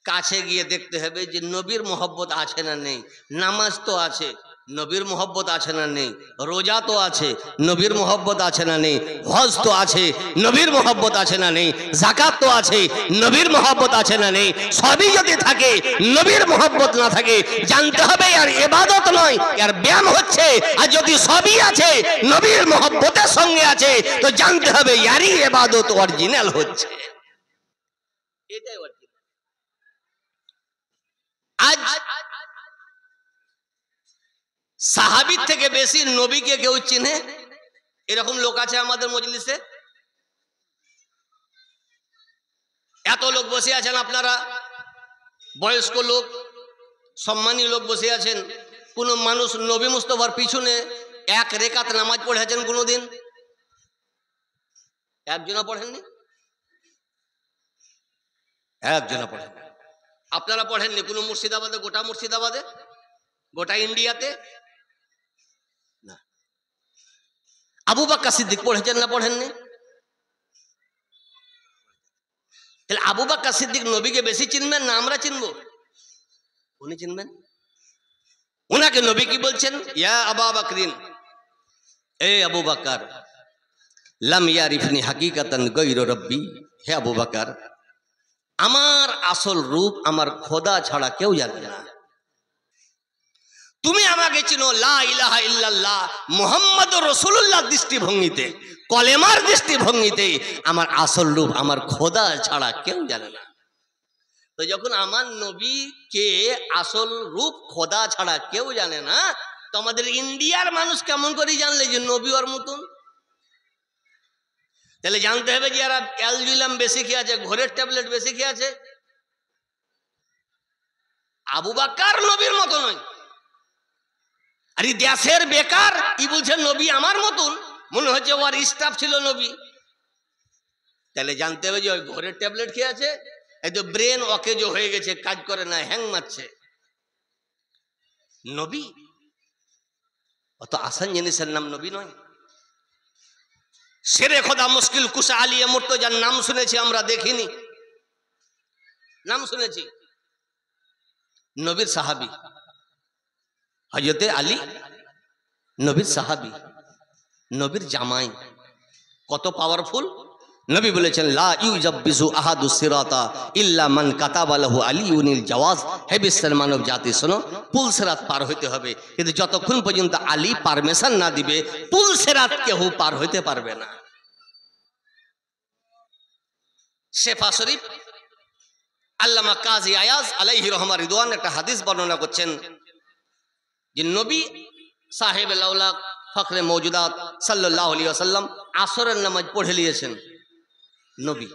কাছে গিয়ে দেখতে হবে যে নবীর মোহব্বত আছে না নেই। নামাজ তো আছে, নবীর মোহব্বত আছে না নেই। রোজা তো আছে, নবীর মোহব্বত আছে না নেই। হজ তো আছে, নবীর মোহব্বত আছে না নেই। যাকাত তো আছে, নবীর মোহব্বত আছে না নেই। সবই যদি থাকে নবীর মোহব্বত না থাকে জানতে হবে আর ইবাদত নয়, আর ব্যায়াম হচ্ছে। আর যদি সবই আছে নবীর মোহব্বতের সঙ্গে আছে তো জানতে হবে ইয়ারই ইবাদত অরিজিনাল হচ্ছে। এটাই অরিজিনাল। আজ সাহাবীর থেকে বেশি নবীকে কেউ চিনে এরকম লোক আছে আমাদের মজলিসে? এত লোক বসে আছেন আপনারা, বয়স্ক লোক, সম্মানী লোক বসে আছেন। কোন মানুষ নবী মুস্তাফার পিছনে এক রেকাত নামাজ পড়েছেন কোনদিন? একজনও পড়েননি? একজনও পড়েন? আপনারা পড়েননি কোন মুর্শিদাবাদে, গোটা মুর্শিদাবাদে, গোটা ইন্ডিয়াতে? না। আবু বকর সিদ্দিক পড়েছেন না পড়েননি? তাহলে আবু বকর সিদ্দিক নবীকে বেশি চিনবেন না আমরা চিনবো? উনি চিনবেন। উনাকে নবী কি বলছেন? ইয়া আবু বকরিন, এ আবু বকর, লাম ইয়ারিফনি হাকিকাতান গায়রু রাব্বি। হে আবু বকর, আমার আসল রূপ আমার খোদা ছাড়া কেউ জানে না। তুমি আমাকে চিনো লা ইলাহা ইল্লাল্লাহ মুহাম্মাদুর রাসূলুল্লাহ দৃষ্টিভঙ্গিতে, কলেমার দৃষ্টিভঙ্গিতে আমার আসল রূপ আমার খোদা ছাড়া কেউ জানে না। তো যখন আমার নবীকে আসল রূপ খোদা ছাড়া কেউ জানে না, তো আমাদের ইন্ডিয়ার মানুষ কেমন করে জানলে যে নবী ওর মতন? তাহলে জানতে হবে যে এরা অ্যালজুলাম বেশি খেয়ে আছে, ঘোরের ট্যাবলেট বেশি খেয়ে আছে। আবু বকর নবীর মতো নয়। আর এই দেশের বেকার কি বলছে নবী আমার মতন, মনে হচ্ছে ওর স্টাফ ছিল নবী। তাহলে জানতে হবে যে ওই ঘোরের ট্যাবলেট খেয়ে আছে, এই তো ব্রেন অকেজো হয়ে গেছে, কাজ করে না, হ্যাং মারছে। নবী অত আসান জিনিসের নাম নবী নয়। শেরে খোদা মুশকিল কুশা আলিয়ে মুর্তজার নাম শুনেছি আমরা, দেখিনি, নাম শুনেছি। নবীর সাহাবী হযরতে আলী, নবীর সাহাবী, নবীর জামাই, কত পাওয়ারফুল। নবী বলেছেন লা ইউজাব্বিজু আহাদুস সিরাতা ইল্লা মান কাতাবা লাহু আলিউনিল জাওয়াজ। হে বিশ্বের মানব জাতি শোনো, পুল সিরাত পার হইতে হবে, কিন্তু যতক্ষণ পর্যন্ত আলী পারমিশন না দিবে পুল সিরাত কেউ পার হইতে পারবে না। শেফা শরীফ আল্লামা কাজী আয়াজ আলাইহি রহমা রিদওয়ান একটা হাদিস বর্ণনা করছেন যে নবী সাহেব আল-আওলাক ফখরে মওজুদাত সাল্লাল্লাহু আলাইহি ওয়াসাল্লাম আসরের নামাজ পড়ে নিয়েছেন। নবী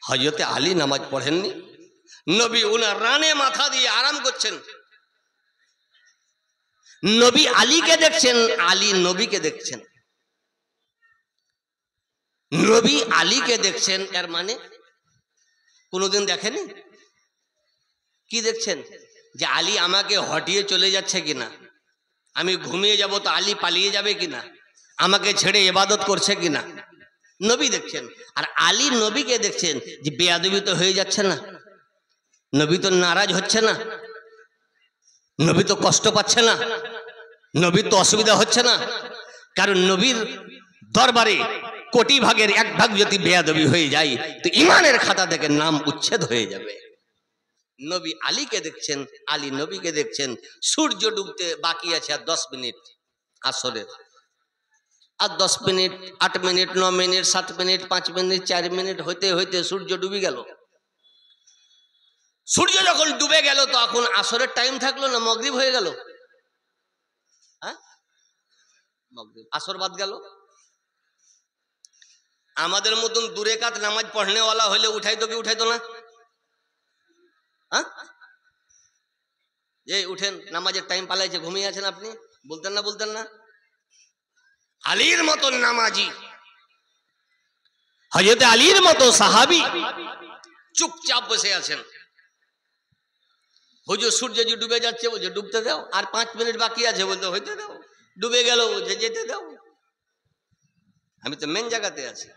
হযরতে আলী নামাজ পড়েননি। নবী উনার রানে মাথা দিয়ে আরাম করছেন। নবী আলীকে দেখছেন, আলী নবীকে দেখছেন। নবী আলীকে দেখছেন, এর মানে কোনোদিন দেখেনি? কি দেখছেন? যে আলী আমাকে হটিয়ে চলে যাচ্ছে কিনা, আমি ঘুমিয়ে যাব তো আলী পালিয়ে যাবে কিনা, আমাকে ছেড়ে ইবাদত করছে কিনা, নবী দেখছেন। আর আলী নবীকে দেখছেন যে বেয়াদবি তো হয়ে যাচ্ছে না, নবী তো নারাজ হচ্ছে না, নবী তো কষ্ট পাচ্ছে না, নবীর তো অসুবিধা হচ্ছে না। কারণ নবীর দরবারে কোটি ভাগের এক ভাগ যদি বেয়াদবি হয়ে যায় তো ইমানের খাতা থেকে নাম উচ্ছেদ হয়ে যাবে। নবী আলীকে দেখছেন, আলী নবীকে দেখছেন। সূর্য ডুবতে বাকি আছে আর 10 মিনিট আসরের। আর 10 minute, 8 minute, 9 minute, 7 minute, 5 minute, 4 minute হইতে হইতে সূর্য ডুবে গেল। সূর্য যখন ডুবে গেল তখন আসরের টাইম থাকলো না, মাগরিব হয়ে গেল। হ্যাঁ, মাগরিব, আসর বাদ গেল। আমাদের মতন দূরে কাত নামাজ পড়নেওয়ালা হলে উঠাইতো কি উঠাইতো না? হ্যাঁ, এই উঠেন, নামাজের টাইম পালাইছে, ঘুমিয়ে আছেন আপনি, বলতেন না? বলতেন না? আলীর মতন নামাজি, হযরত আলীর মতো সাহাবী চুপচাপ বসে আছেন। হুজুর সূর্য যে ডুবে যাচ্ছে, বলছে ডুবতে দাও, আর 5 মিনিট বাকি আছে, বলতে হইতে দাও। ডুবে গেল, বলছে যেতে দাও, আমি তো মেন জায়গাতে আছি।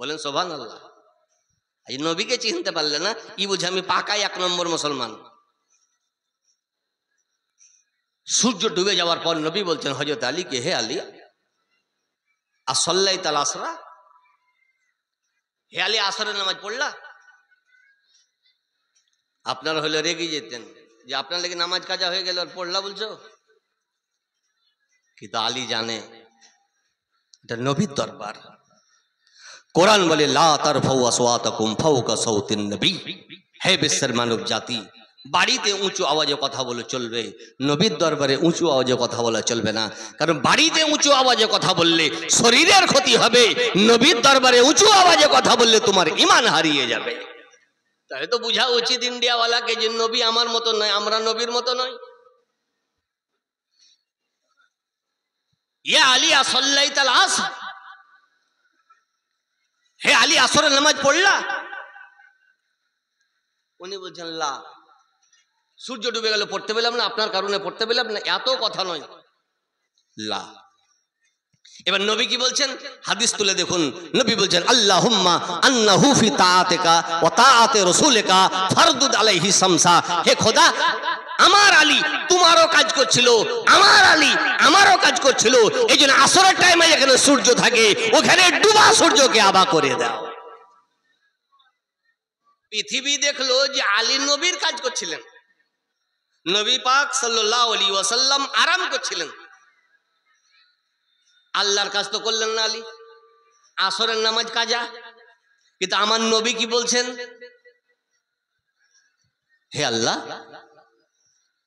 বলেন সুবহানাল্লাহ। এই নবীকে চিনতে পারলে না, ই বুঝে আমি পাকাই 1 নম্বর মুসলমান। সূর্য ডুবে যাওয়ার পর নবী বলছেন হযরত আলীকে, হে আলী, আসল্লাইতাল আসরা, হে আলী আসরের নামাজ পড়লা? আপনারা হলে রেগে যেতেন যে আপনার লেগে নামাজ কাজা হয়ে গেল আর পড়লা বলছো। কিন্তু আলী জানে এটা নবীর দরবার। কোরআন বলে লা তারফাউ আসওয়াতাকুম ফাওকা সাউতিন নবী, হে বিশ্বের মানব জাতি, বাড়িতে উঁচু আওয়াজে কথা বলে চলবে, নবীর দরবারে উঁচু আওয়াজে কথা বলা চলবে না। কারণ বাড়িতে উঁচু আওয়াজে কথা বললে শরীরের ক্ষতি হবে, নবীর দরবারে উঁচু আওয়াজে কথা বললে তোমার ঈমান হারিয়ে যাবে। তাই তো বুঝা উচিত ইন্ডিয়াওয়ালাকে যে নবী আমার মতো নয়, আমরা নবীর মতো নই। ইয়া আলী আসল্লাইতাল আসর, হে আলী আসরের নামাজ পড়লা? উনি বলছেন লা, সূর্য ডুবে গেল পড়তে পেলাম না, আপনার কারণে পড়তে পেলাম না, এত কথা নয়, লা। এবার নবী কি বলছেন, হাদিস তুলে দেখুন। নবী বলছেন আল্লাহুম্মা আন্নাহু ফি তাআতিকা ওয়া তাআতি রাসূলিকা ফারদুদ আলাইহি শামসা, হে খোদা, আমার আলী তোমারও কাজ করছিল, আমার আলী আমারও কাজ করছিল, এইজন্য আসরের টাইমে যেখানে সূর্য থাকে ওখানে ডুবা সূর্যকে আবা করে দাও। পৃথিবী দেখলো যে আলী নবীর কাজ করছিলেন, নবী পাক সাল্লাল্লাহু আলাইহি ওয়াসাল্লাম আরাম করছিলেন, আল্লাহর কাজ তো করলেন না আলী, আসরের নামাজ কাজা। কিন্তু আমার নবী কি বলছেন, হে আল্লাহ,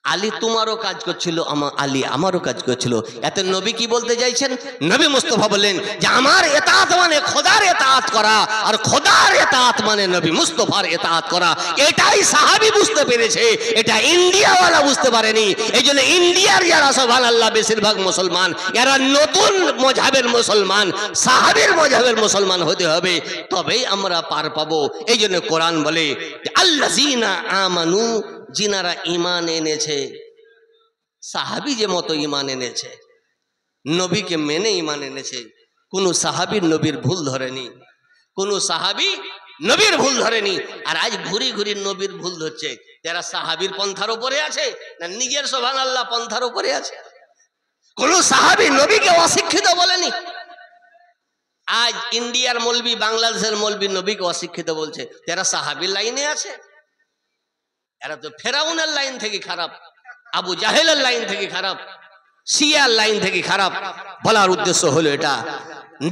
আলী তোমারও কাজ করছিল, আলী আমারও কাজ করছিল। এত নবী কি বলতে চাইছেন? নবী মুস্তাফা বললেন যে আমার ইতাআত মানে খোদার ইতাআত করা, আর খোদার ইতাআত মানে নবী মুস্তাফার ইতাআত করা। এটাই সাহাবী বুঝতে পেরেছে, এটা ইন্ডিয়াওয়ালা বুঝতে পারেনি। এই জন্য ইন্ডিয়ার যারা সুবহানাল্লাহ বেশিরভাগ মুসলমান, এরা নতুন মযহাবের মুসলমান, সাহাবীর মযহাবের মুসলমান হতে হবে, তবেই আমরা পার পাবো। এই জন্য কোরআন বলে আল্লাযীনা আমানু, যিনারা ঈমান এনেছে, সাহাবী যে মতো ঈমান এনেছে, নবীকে মেনে ঈমান এনেছে। কোন সাহাবী নবীর ভুল ধরেনি, কোন সাহাবী নবীর ভুল ধরেনি। আর আজ ঘুরি ঘুরি নবীর ভুল ধরছে। যারা সাহাবীর পন্থার উপরে আছে না নিজের সুবহানাল্লাহ পন্থার উপরে আছে? কোন সাহাবী নবীকে অশিক্ষিত বলেনি। আজ ইন্ডিয়ার মৌলবি, বাংলাদেশের মৌলবি নবীকে অশিক্ষিত বলছে। যারা সাহাবীর লাইনে আছে এরা তো ফেরাউনের লাইন থেকে খারাপ, আবু জাহেলের লাইন থেকে খারাপ, শিয়ার লাইন থেকে খারাপ। বলার উদ্দেশ্য হলো এটা,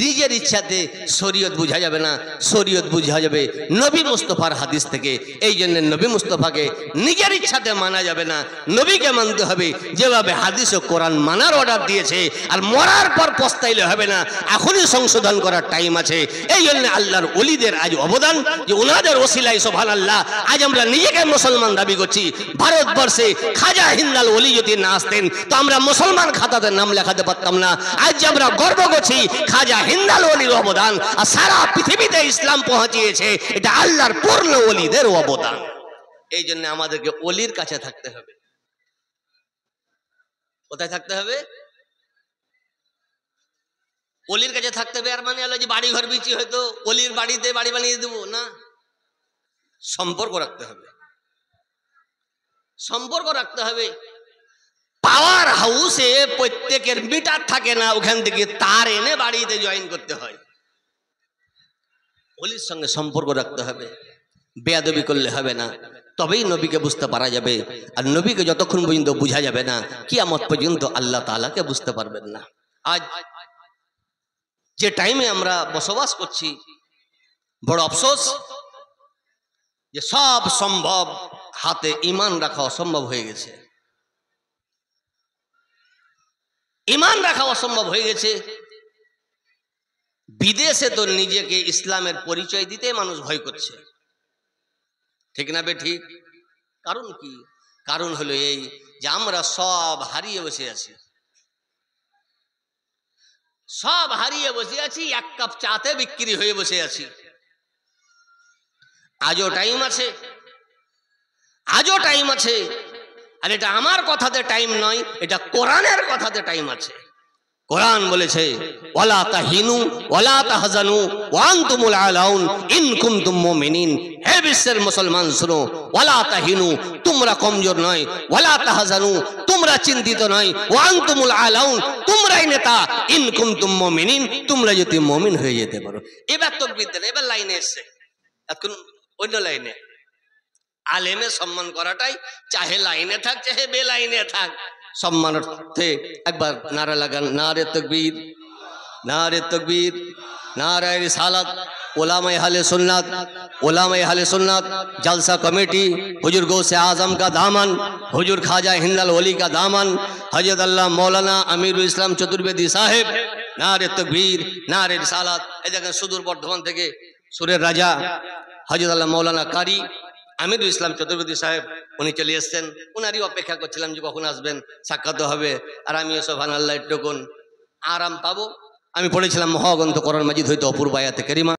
নিজের ইচ্ছাতে শরীয়ত বুঝা যাবে না, শরীয়ত বুঝা যাবে নবী মুস্তাফার হাদিস থেকে। এই জন্য নবী মুস্তাফাকে নিজের ইচ্ছাতে মানা যাবে না, নবীকে মানতে হবে যেভাবে হাদিস ও কোরআন মানার অর্ডার দিয়েছে। আর মরার পর পস্তাইলে হবে না, এখনই সংশোধন করার টাইম আছে। এই জন্য আল্লাহর ওলিদের আজ অবদান, যে ওনাদের ওসিলায় সুবহানাল্লাহ আজ আমরা নিজেকে মুসলমান দাবি করছি। ভারতবর্ষে খাজা হিন্দাল ওলি যদি না আসতেন তো আমরা মুসলমান খাতাতে নাম লেখাতে পারতাম না। আজ যে আমরা গর্ব করছি খাজা হিন্দাল ওলির অবদান, আর সারা পৃথিবীতে ইসলাম পৌঁছিয়েছে, এটা আল্লাহর পূর্ণ ওলিদের অবদান। এই জন্য আমাদেরকে ওলির কাছে থাকতে হবে। কোথায় থাকতে হবে? ওলির কাছে থাকতে হবে। আর মানে হলো যে বাড়ি ঘর বিচি হয়তো ওলির বাড়িতে বাড়ি বানিয়ে দেবো না, সম্পর্ক রাখতে হবে, সম্পর্ক রাখতে হবে। পাওয়ার হাউসে প্রত্যেকের মিটার থাকে না, ওখান থেকে তার এনে বাড়িতে জয়েন করতে হয়। ওলির সঙ্গে সম্পর্ক রাখতে হবে, বেয়াদবি করলে হবে না, তবেই নবীকে বুঝতে পারা যাবে। আর নবীকে যতক্ষণ পর্যন্ত বুঝা যাবে না, কিয়ামত পর্যন্ত আল্লাহ তাআলাকে বুঝতে পারবেন না। আজ যে টাইমে আমরা বসবাস করছি, বড় আফসোস যে সব সম্ভব, হাতে ঈমান রাখা অসম্ভব হয়ে গেছে। ঈমান রাখা অসম্ভব হয়ে গেছে। বিদেশে তো নিজেকে ইসলামের পরিচয় দিতে মানুষ ভয় করছে, ঠিক না বে ঠিক? কারণ কি? কারণ হলো এই যে আমরা সব হারিয়ে বসে আছি, সব হারিয়ে বসে আছি, এক কাপ চাতে বিক্রি হয়ে বসে আছি। আজও টাইম আছে, আজও টাইম আছে। আর এটা আমার কথাতে টাইম নয়, এটা কোরআনের কথাতে টাইম আছে। কোরআন বলেছে ওয়ালা তাহিনু ওয়ালা তাহজানু ওয়া আনতুমুল আলাউন ইন কুনতুম মুমিনিন। হে বিশ্বের মুসলমান শুনো, ওয়ালা তাহিনু, তোমরা কমজোর নয়, ওয়ালা তাহজানু, তোমরা চিন্তিত নয়, ওয়া আনতুমুল আলাউন, তোমরাই নেতা, ইন কুনতুম মুমিনিন, তোমরা যদি মুমিন হয়ে যেতে পারো। এবার তাকবীর দেন, এবার লাইনে এসছে, এখন অন্য লাইনে। আলেমে সম্মান করাটাই, চাহে লাইনে থাক চাহে বে লাইনে থাক, সম্মানার্থে একবার নারা লাগান, নারে তাকবীর, নারে তাকবীর, নারে রিসালাত। उलामा अहले सुन्नत, उलामा अहले सुन्नत जलसा कमेटी, हुजूर गौसे आजम का दामन, हुजूर ख्वाजा हिंदल वली का दामन, हजरत अल्लाह मौलाना अमीरुल इस्लाम चतुर्वेदी साहेब, नारे तकबीर, नारे रिसालात। এই দেখেন সুদূর বর্ধমান থেকে সুরের রাজা হযরত আল্লাহ মৌলানা কারি আমিরুল ইসলাম চতুর্বেদী সাহেব উনি চলে এসেছেন। উনারই অপেক্ষা করছিলাম যে কখন আসবেন, সাক্ষাৎ হবে। আর আমিও সুবহানাল্লাহ একটুকুন আরাম পাবো। আমি পড়েছিলাম মহাগ্রন্থ কোরআন মাজিদ হইতে অপূর্ব আয়াতে কারিমা।